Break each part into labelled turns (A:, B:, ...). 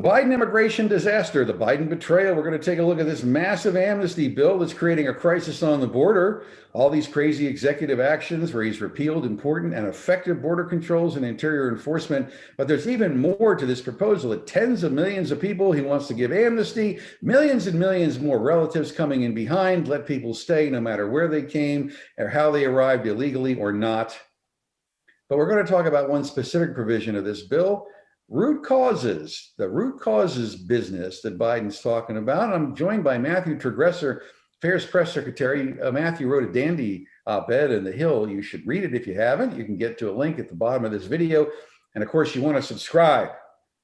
A: The Biden immigration disaster, the Biden betrayal. We're going to take a look at this massive amnesty bill that's creating a crisis on the border. All these crazy executive actions where he's repealed important and effective border controls and interior enforcement. But there's even more to this proposal. At tens of millions of people he wants to give amnesty, millions and millions more relatives coming in behind, let people stay no matter where they came or how they arrived illegally or not. But we're going to talk about one specific provision of this bill. Root causes, the root causes business that Biden's talking about. I'm joined by Matthew Tragesser, Affairs Press Secretary. Matthew wrote a dandy op-ed in The Hill. You should read it if you haven't. You can get to a link at the bottom of this video. And of course, you want to subscribe.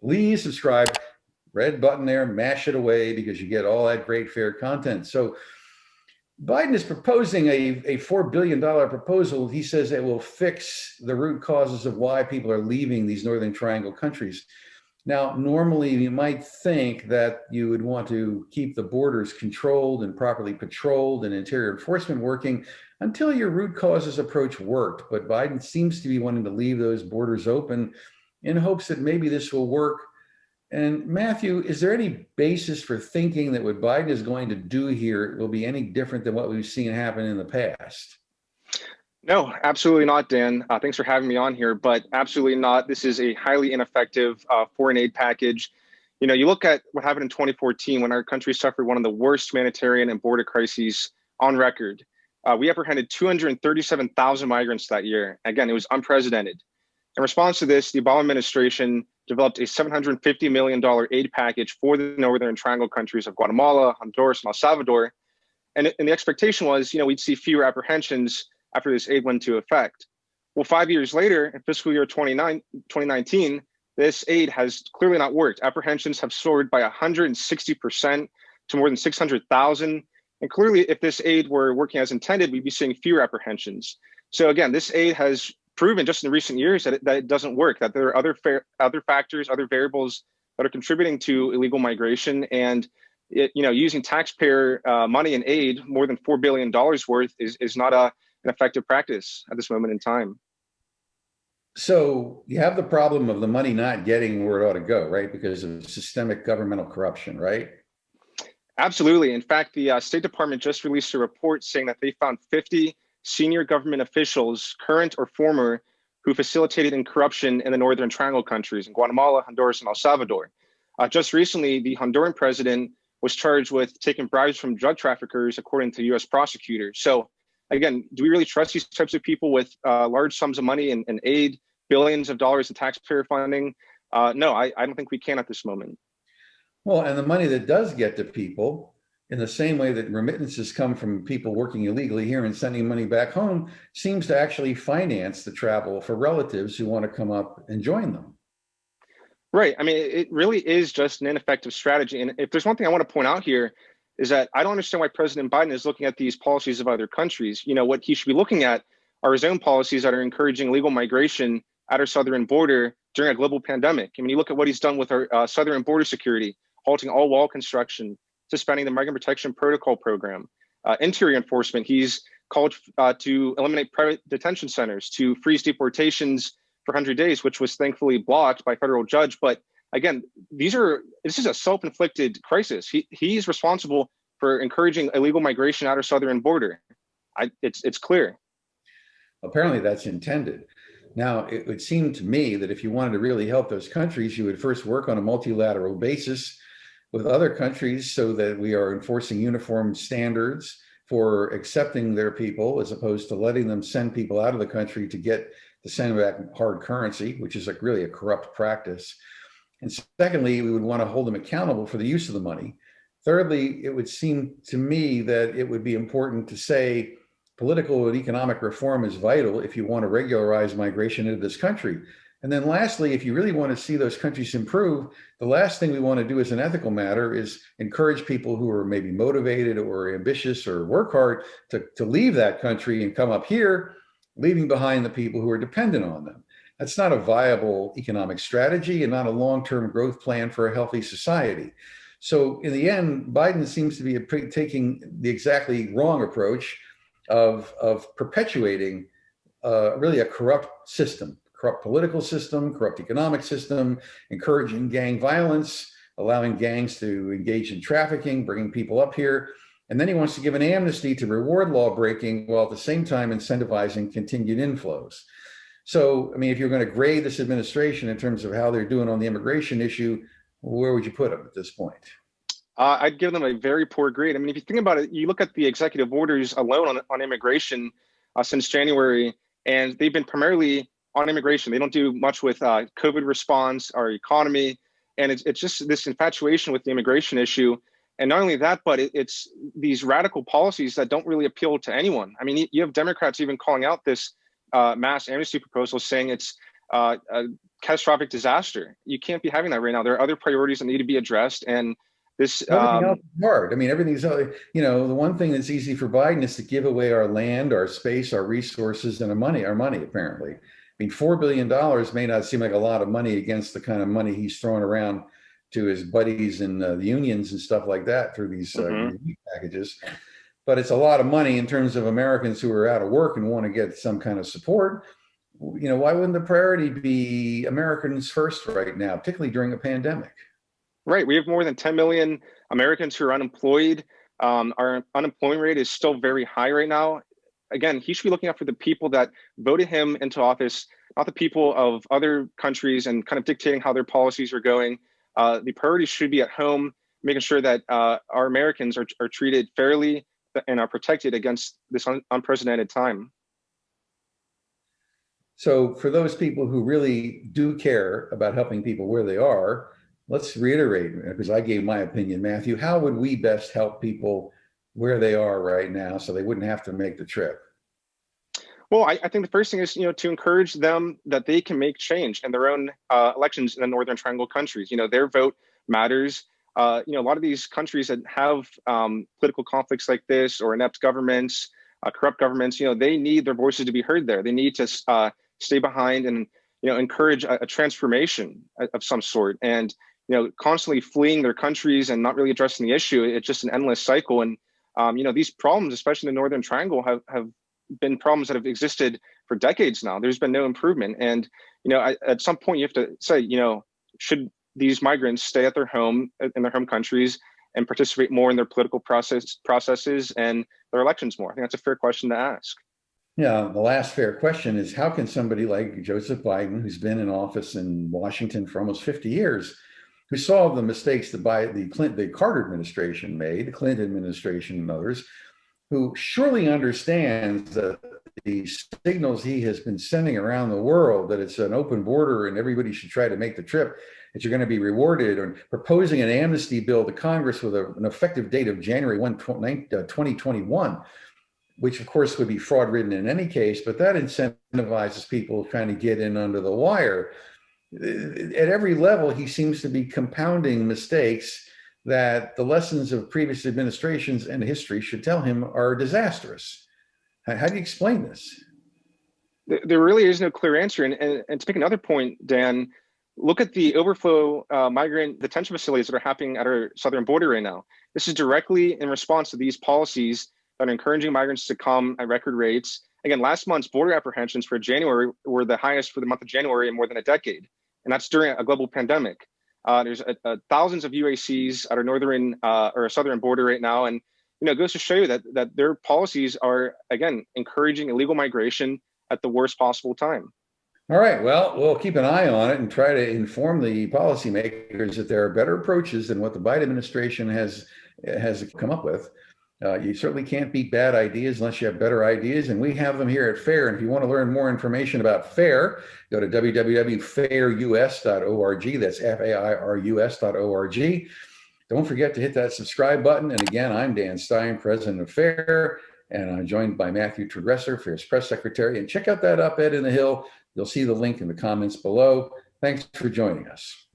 A: Please subscribe. Red button there, mash it away because you get all that great fair content. So Biden is proposing a $4 billion proposal. He says it will fix the root causes of why people are leaving these Northern Triangle countries. Now, normally you might think that you would want to keep the borders controlled and properly patrolled and interior enforcement working until your root causes approach worked. But Biden seems to be wanting to leave those borders open in hopes that maybe this will work. And Matthew, is there any basis for thinking that what Biden is going to do here will be any different than what we've seen happen in the past?
B: No, absolutely not, Dan. Thanks for having me on here, but absolutely not. This is a highly ineffective foreign aid package. You know, you look at what happened in 2014 when our country suffered one of the worst humanitarian and border crises on record. We apprehended 237,000 migrants that year. Again, it was unprecedented. In response to this, the Obama administration developed a $750 million aid package for the Northern Triangle countries of Guatemala, Honduras, and El Salvador. And the expectation was, you know, we'd see fewer apprehensions after this aid went into effect. Well, 5 years later, in fiscal year 2019, this aid has clearly not worked. Apprehensions have soared by 160% to more than 600,000. And clearly, if this aid were working as intended, we'd be seeing fewer apprehensions. So again, this aid has proven just in recent years that it doesn't work, that there are other factors, other variables that are contributing to illegal migration. And using taxpayer money and aid, more than $4 billion worth, is not an effective practice at this moment in time.
A: So you have the problem of the money not getting where it ought to go, right? Because of systemic governmental corruption, right?
B: Absolutely. In fact, the State Department just released a report saying that they found 50 senior government officials, current or former, who facilitated in corruption in the Northern Triangle countries, in Guatemala, Honduras, and El Salvador. Just recently, the Honduran president was charged with taking bribes from drug traffickers, according to U.S. prosecutors. So again, do we really trust these types of people with large sums of money and aid, billions of dollars in taxpayer funding? No, I don't think we can at this moment.
A: Well, and the money that does get to people, in the same way that remittances come from people working illegally here and sending money back home, seems to actually finance the travel for relatives who want to come up and join them.
B: Right. I mean, it really is just an ineffective strategy. And if there's one thing I want to point out here is that I don't understand why President Biden is looking at these policies of other countries. You know, what he should be looking at are his own policies that are encouraging illegal migration at our southern border during a global pandemic. I mean, you look at what he's done with our southern border security, halting all wall construction, suspending the Migrant Protection Protocol program, interior enforcement. He's called to eliminate private detention centers, to freeze deportations for 100 days, which was thankfully blocked by a federal judge. But again, this is a self-inflicted crisis. He's responsible for encouraging illegal migration at our southern border. It's clear.
A: Apparently that's intended. Now, it would seem to me that if you wanted to really help those countries, you would first work on a multilateral basis with other countries so that we are enforcing uniform standards for accepting their people, as opposed to letting them send people out of the country to send back hard currency, which is really a corrupt practice. And secondly, we would want to hold them accountable for the use of the money. Thirdly, it would seem to me that it would be important to say political and economic reform is vital if you want to regularize migration into this country. And then lastly, if you really want to see those countries improve, the last thing we want to do as an ethical matter is encourage people who are maybe motivated or ambitious or work hard to leave that country and come up here, leaving behind the people who are dependent on them. That's not a viable economic strategy and not a long-term growth plan for a healthy society. So in the end, Biden seems to be taking the exactly wrong approach of perpetuating really a corrupt system. Corrupt political system, corrupt economic system, encouraging gang violence, allowing gangs to engage in trafficking, bringing people up here. And then he wants to give an amnesty to reward law breaking while at the same time incentivizing continued inflows. So, I mean, if you're going to grade this administration in terms of how they're doing on the immigration issue, where would you put them at this point?
B: I'd give them a very poor grade. I mean, if you think about it, you look at the executive orders alone on immigration since January, and they've been primarily on immigration. They don't do much with COVID response, our economy, and it's just this infatuation with the immigration issue. And not only that, but it's these radical policies that don't really appeal to anyone. I mean, you have Democrats even calling out this mass amnesty proposal, saying it's a catastrophic disaster. You can't be having that right now. There are other priorities that need to be addressed, and this
A: everything else is hard. I mean, everything's, you know, the one thing that's easy for Biden is to give away our land, our space, our resources, and our money, apparently. I mean, $4 billion may not seem like a lot of money against the kind of money he's throwing around to his buddies and the unions and stuff like that through these relief packages. But it's a lot of money in terms of Americans who are out of work and want to get some kind of support. You know, why wouldn't the priority be Americans first right now, particularly during a pandemic?
B: Right. We have more than 10 million Americans who are unemployed. Our unemployment rate is still very high right now. Again, he should be looking out for the people that voted him into office, not the people of other countries and kind of dictating how their policies are going. The priority should be at home, making sure that our Americans are treated fairly and are protected against this unprecedented time.
A: So for those people who really do care about helping people where they are, let's reiterate, because I gave my opinion, Matthew, how would we best help people where they are right now so they wouldn't have to make the trip?
B: Well, I think the first thing is, to encourage them that they can make change in their own elections in the Northern Triangle countries. Their vote matters. A lot of these countries that have political conflicts like this or inept governments, corrupt governments, they need their voices to be heard there. They need to stay behind and, encourage a transformation of some sort. And constantly fleeing their countries and not really addressing the issue, it's just an endless cycle. And, these problems, especially in the Northern Triangle, have been problems that have existed for decades now. There's been no improvement. And, at some point you have to say, should these migrants stay at their home, in their home countries and participate more in their political processes and their elections more? I think that's a fair question to ask.
A: Yeah, the last fair question is, how can somebody like Joseph Biden, who's been in office in Washington for almost 50 years, who saw the mistakes that the Carter administration made, the Clinton administration and others, who surely understands that the signals he has been sending around the world, that it's an open border and everybody should try to make the trip, that you're going to be rewarded, or proposing an amnesty bill to Congress with an effective date of January 1, 2021, which of course would be fraud ridden in any case, but that incentivizes people trying to get in under the wire. At every level, he seems to be compounding mistakes that the lessons of previous administrations and history should tell him are disastrous. How do you explain this?
B: There really is no clear answer. And to make another point, Dan, look at the overflow migrant detention facilities that are happening at our southern border right now. This is directly in response to these policies that are encouraging migrants to come at record rates. Again, last month's border apprehensions for January were the highest for the month of January in more than a decade. And that's during a global pandemic. There's thousands of UACs at our northern or southern border right now. And, it goes to show you that their policies are, again, encouraging illegal migration at the worst possible time.
A: All right. Well, we'll keep an eye on it and try to inform the policymakers that there are better approaches than what the Biden administration has come up with. You certainly can't beat bad ideas unless you have better ideas, and we have them here at FAIR. And if you want to learn more information about FAIR, go to www.fairus.org. That's FAIRUS.org. Don't forget to hit that subscribe button. And again, I'm Dan Stein, president of FAIR, and I'm joined by Matthew Tragesser, FAIR's press secretary. And check out that op-ed in the Hill. You'll see the link in the comments below. Thanks for joining us.